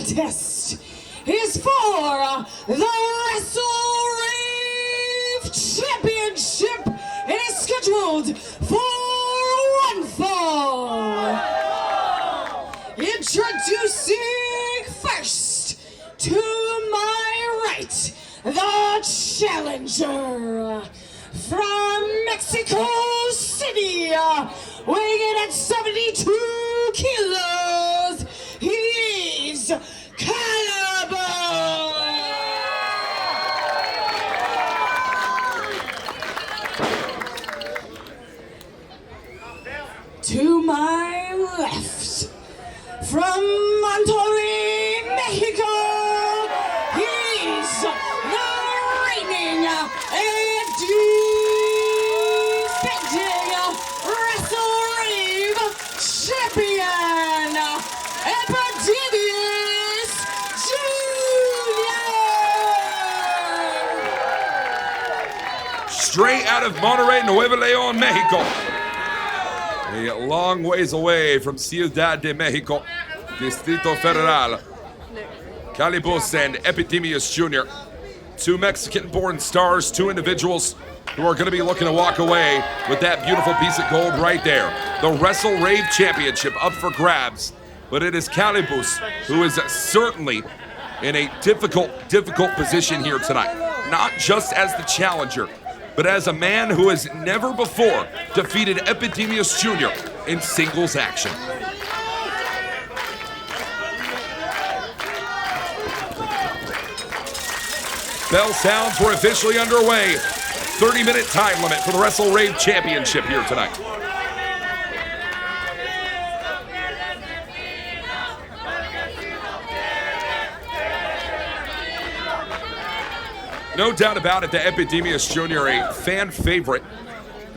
contest is for the WrestleRave Championship and is scheduled for one fall. Introducing first, to my right, the challenger from Mexico City, weighing in at 72 kilos, he's Calibus. To my left, from Monterrey, Mexico, he's the reigning and defending WrestleRave champion, Epydemius Jr. Straight out of Monterrey, Nuevo León, Mexico. A long ways away from Ciudad de Mexico, Distrito Federal. Calibus and Epydemius Jr., two Mexican-born stars, two individuals who are going to be looking to walk away with that beautiful piece of gold right there. The WrestleRave Championship up for grabs, but it is Calibus who is certainly in a difficult position here tonight. Not just as the challenger, but as a man who has never before defeated Epydemius Jr. in singles action. Bell sounds, we're officially underway. 30-minute time limit for the WrestleRave Championship here tonight. No doubt about it that Epydemius Jr., a fan favorite,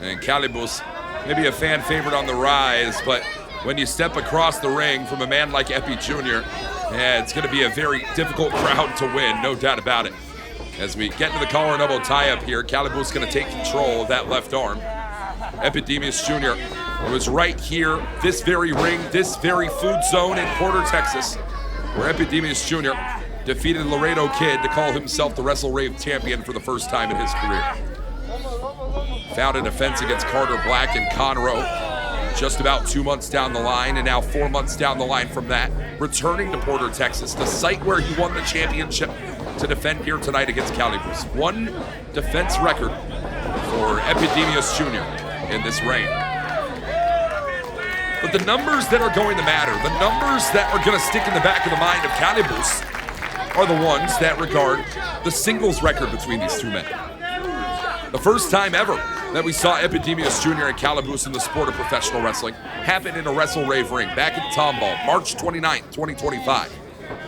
and Calibus, maybe a fan favorite on the rise, but when you step across the ring from a man like Epi Jr., yeah, it's going to be a very difficult crowd to win, no doubt about it. As we get into the collar and elbow tie-up here, Calibus is going to take control of that left arm. Epydemius Jr. was right here, this very ring, this very food zone in Porter, Texas, where Epydemius Jr. defeated Laredo Kid to call himself the WrestleRave champion for the first time in his career. Found a defense against Carter Black and Conroe just about 2 months down the line, and now 4 months down the line from that, returning to Porter, Texas, the site where he won the championship, to defend here tonight against Calibus. One defense record for Epydemius Jr. in this reign. But the numbers that are going to matter, the numbers that are going to stick in the back of the mind of Calibus, are the ones that regard the singles record between these two men. The first time ever that we saw Epydemius Jr. and Calibus in the sport of professional wrestling happened in a WrestleRave ring back in Tomball, March 29th, 2025.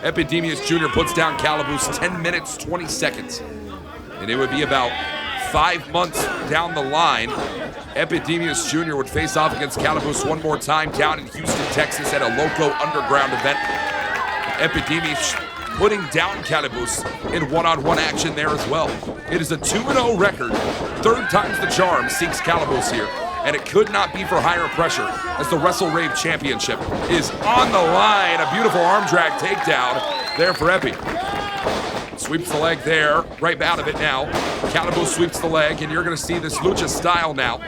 Epydemius Jr. puts down Calibus 10 minutes, 20 seconds. And it would be about 5 months down the line, Epydemius Jr. would face off against Calibus one more time down in Houston, Texas at a Loco Underground event. Epydemius putting down Calibus in one-on-one action there as well. It is a 2-0 record. Third time's the charm seeks Calibus here, and it could not be for higher pressure as the WrestleRave Championship is on the line. A beautiful arm drag takedown there for Epi. Sweeps the leg there, right out of it now. Calibus sweeps the leg, and you're gonna see this lucha style now.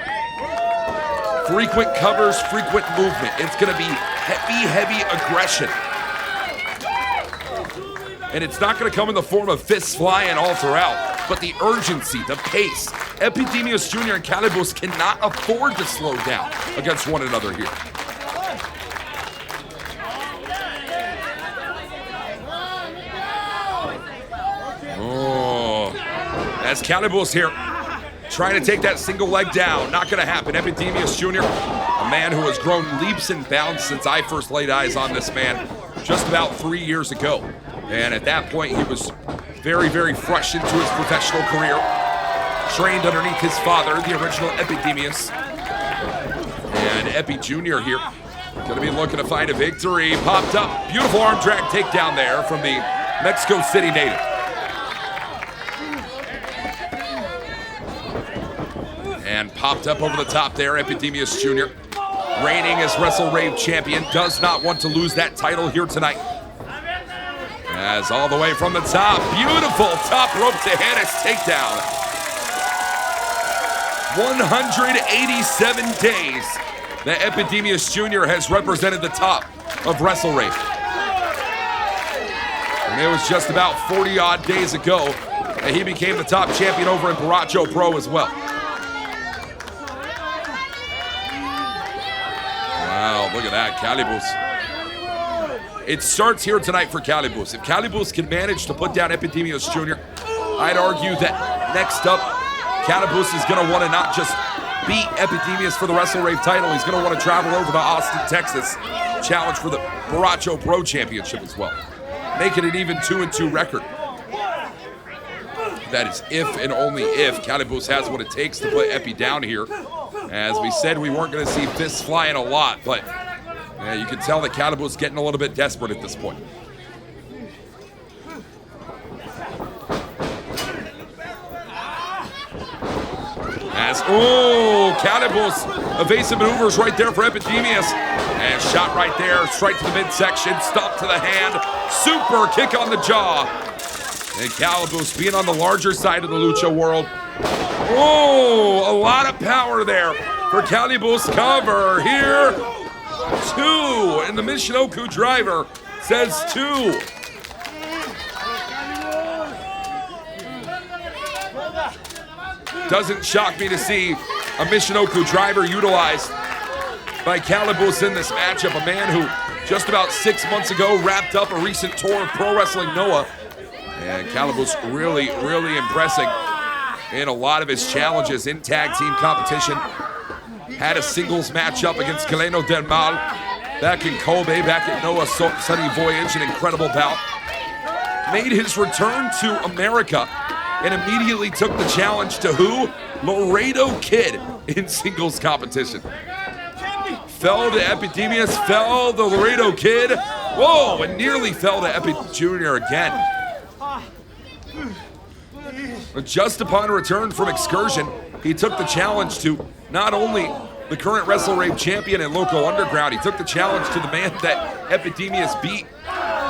Frequent covers, frequent movement. It's gonna be heavy aggression. And it's not going to come in the form of fists flying all throughout, but the urgency, the pace. Epydemius Jr. and Calibus cannot afford to slow down against one another here. Oh, as Calibus here, trying to take that single leg down. Not going to happen. Epydemius Jr., a man who has grown leaps and bounds since I first laid eyes on this man just about 3 years ago. And at that point, he was very fresh into his professional career. Trained underneath his father, the original Epydemius. And Epi Jr. here, going to be looking to find a victory. Popped up, beautiful arm drag takedown there from the Mexico City native. And popped up over the top there, Epydemius Jr. Reigning as WrestleRave champion, does not want to lose that title here tonight. As all the way from the top, beautiful top rope to Hannes takedown. 187 days that Epydemius Jr. has represented the top of WrestleRave. And it was just about 40 odd days ago that he became the top champion over in Baracho Pro as well. Wow, look at that, Calibus. It starts here tonight for Calibus. If Calibus can manage to put down Epydemius Jr., I'd argue that next up, Calibus is going to want to not just beat Epydemius for the WrestleRave title, he's going to want to travel over to Austin, Texas, challenge for the Baracho Pro Championship as well. Make it an even 2-2 record. That is if and only if Calibus has what it takes to put Epi down here. As we said, we weren't going to see fists flying a lot, but you can tell that Calibus is getting a little bit desperate at this point. Calibus evasive maneuvers right there for Epydemius. And shot right there, straight to the midsection, stomp to the hand, super kick on the jaw. And Calibus being on the larger side of the lucha world. Oh, a lot of power there for Calibus. Cover here. 2, and the Michinoku driver says 2. Doesn't shock me to see a Michinoku driver utilized by Calibus in this matchup. A man who just about 6 months ago wrapped up a recent tour of Pro Wrestling Noah. And Calibus really, really impressing in a lot of his challenges in tag team competition. Had a singles matchup against Galeno Del Mal back in Kobe, back at Noah's Sunny Voyage, an incredible bout. Made his return to America and immediately took the challenge to who? Laredo Kid in singles competition. Fell to Epydemius, fell to Laredo Kid. Whoa, and nearly fell to Epi Jr. again. But just upon return from excursion, he took the challenge to not only the current WrestleRave champion and Loco Underground, he took the challenge to the man that Epydemius beat.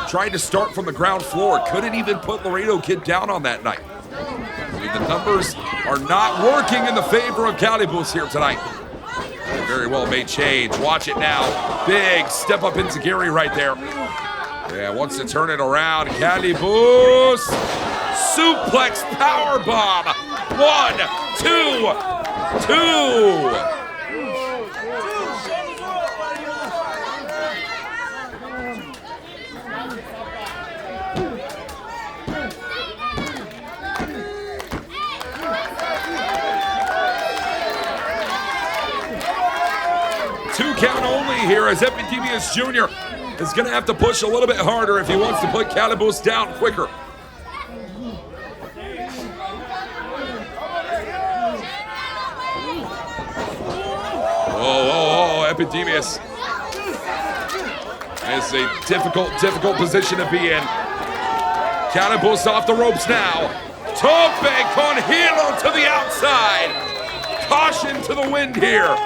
Tried to start from the ground floor, couldn't even put Laredo Kid down on that night. The numbers are not working in the favor of Calibus here tonight. A very well made change. Watch it now. Big step up into Gary right there. Yeah, wants to turn it around. Calibus. Suplex powerbomb. 1, 2, 2. Count only here as Epydemius Jr. is going to have to push a little bit harder if he wants to put Calibus down quicker. Oh, Epydemius. It's a difficult position to be in. Calibus off the ropes now. Tope con hilo to the outside. Caution to the wind here.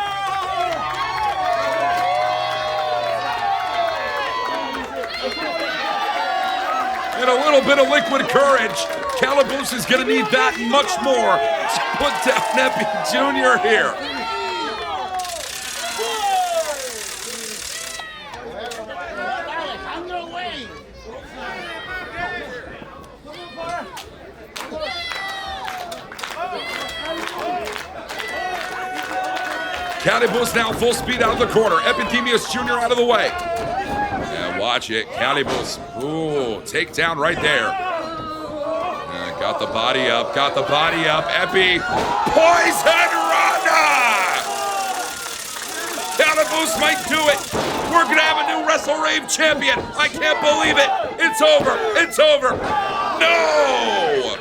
And a little bit of liquid courage. Calibus is going to need that and much more to put down Epi Jr. here. Calibus now full speed out of the corner. Epydemius Jr. out of the way. Watch it, Calibus. Ooh, takedown right there. Got the body up, Epi. Poison Rana! Calibus might do it. We're gonna have a new WrestleRave champion. I can't believe it. It's over. No!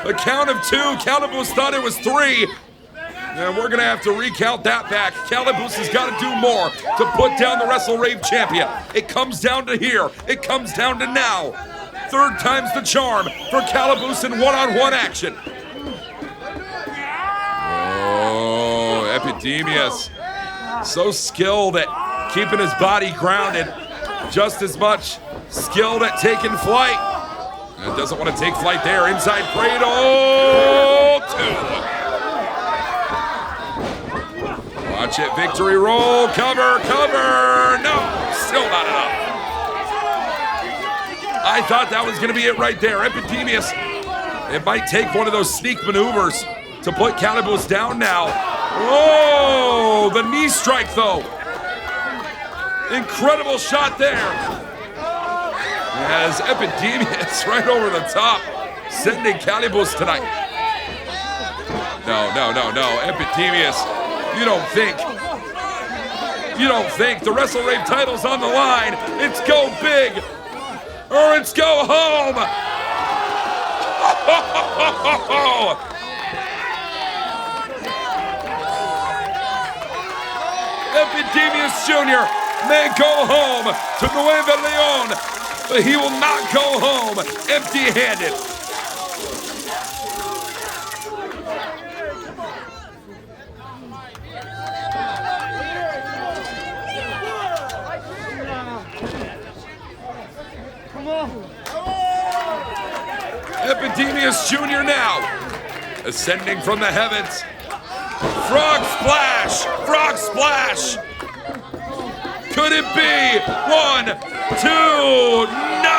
A count of 2. Calibus thought it was 3. And we're going to have to recount that back. Calibus has got to do more to put down the WrestleRave champion. It comes down to here. It comes down to now. 3rd time's the charm for Calibus in one-on-one action. Epydemius, so skilled at keeping his body grounded, just as much skilled at taking flight. And doesn't want to take flight there. Inside cradle, 2. Watch it, victory roll, cover, no, still not enough. I thought that was going to be it right there. Epydemius, it might take one of those sneak maneuvers to put Calibus down now. Whoa, the knee strike though. Incredible shot there. As Epydemius right over the top, sending Calibus tonight. No. Epydemius, you don't think the WrestleRave title's on the line. It's go big or it's go home. Epydemius Jr. may go home to Nueva Leon, but he will not go home empty-handed. Epydemius Jr. now ascending from the heavens. Frog splash! Frog splash! Could it be? 1, 2, no!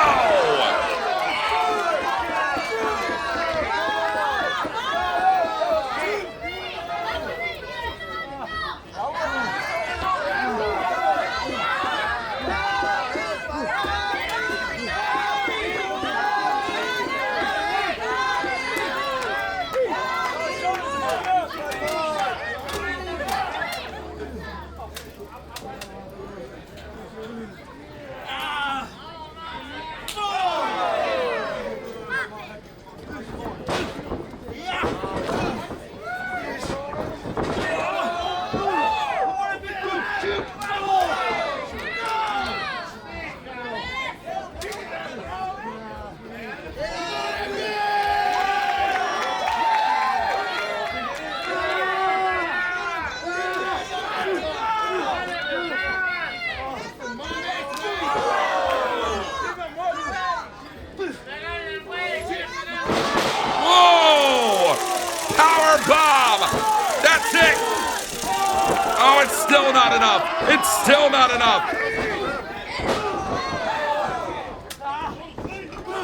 Oh, it's still not enough. It's still not enough.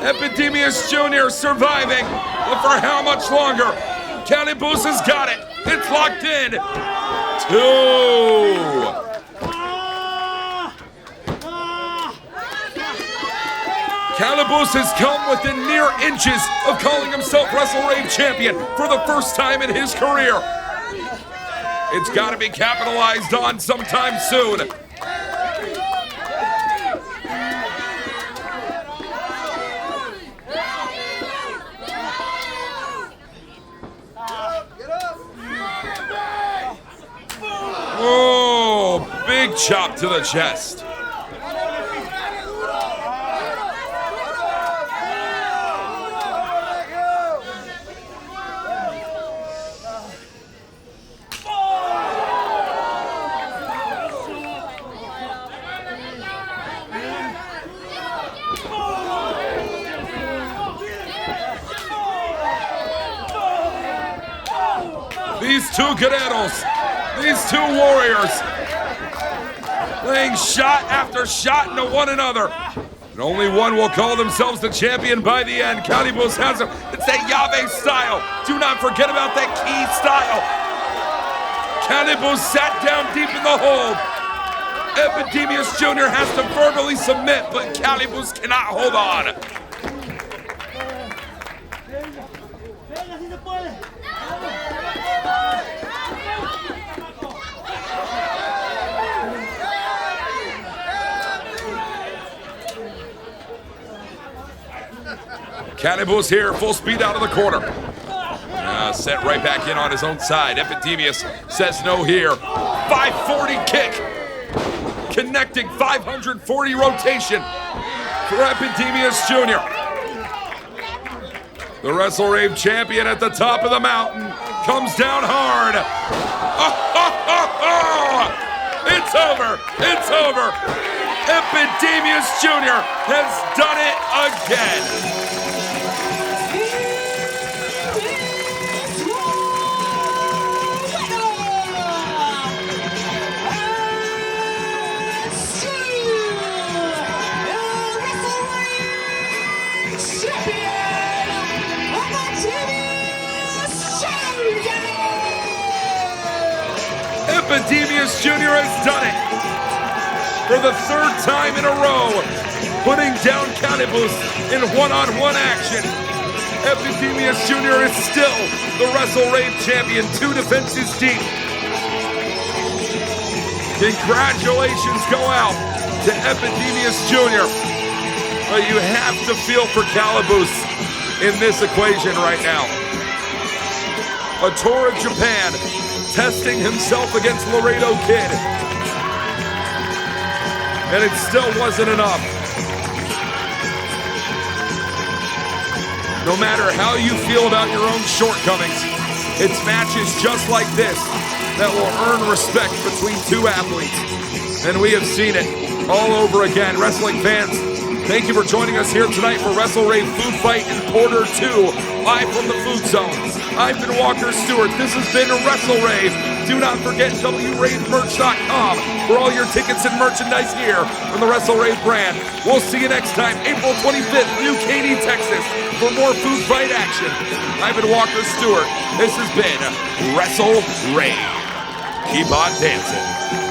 Epydemius Jr. surviving, but for how much longer? Calibus has got it. It's locked in. 2. Calibus has come within mere inches of calling himself WrestleRave Champion for the first time in his career. It's got to be capitalized on sometime soon. Oh, big chop to the chest. These two guerreros, these two warriors, laying shot after shot into one another. And only one will call themselves the champion by the end. Calibus has him. It's that Yahweh style. Do not forget about that key style. Calibus sat down deep in the hold. Epydemius Jr. has to verbally submit, but Calibus cannot hold on. Calibus here, full speed out of the corner. Set right back in on his own side. Epydemius says no here. 540 kick. Connecting 540 rotation for Epydemius Jr. The WrestleRave champion at the top of the mountain comes down hard. It's over. It's over. Epydemius Jr. has done it again. Epydemius Jr. has done it for the third time in a row, putting down Calibus in one-on-one action. Epydemius Jr. is still the WrestleRave champion, 2 defenses deep. Congratulations go out to Epydemius Jr. But you have to feel for Calibus in this equation right now. A tour of Japan, testing himself against Laredo Kid. And it still wasn't enough. No matter how you feel about your own shortcomings, it's matches just like this that will earn respect between 2 athletes. And we have seen it all over again. Wrestling fans, thank you for joining us here tonight for WrestleRave Food Fight in Quarter 2, live from the Food Zone. I've been Walker Stewart. This has been WrestleRave. Do not forget WRaveMerch.com for all your tickets and merchandise here from the WrestleRave brand. We'll see you next time, April 25th, New Katy, Texas, for more Food Fight action. I've been Walker Stewart. This has been WrestleRave. Keep on dancing.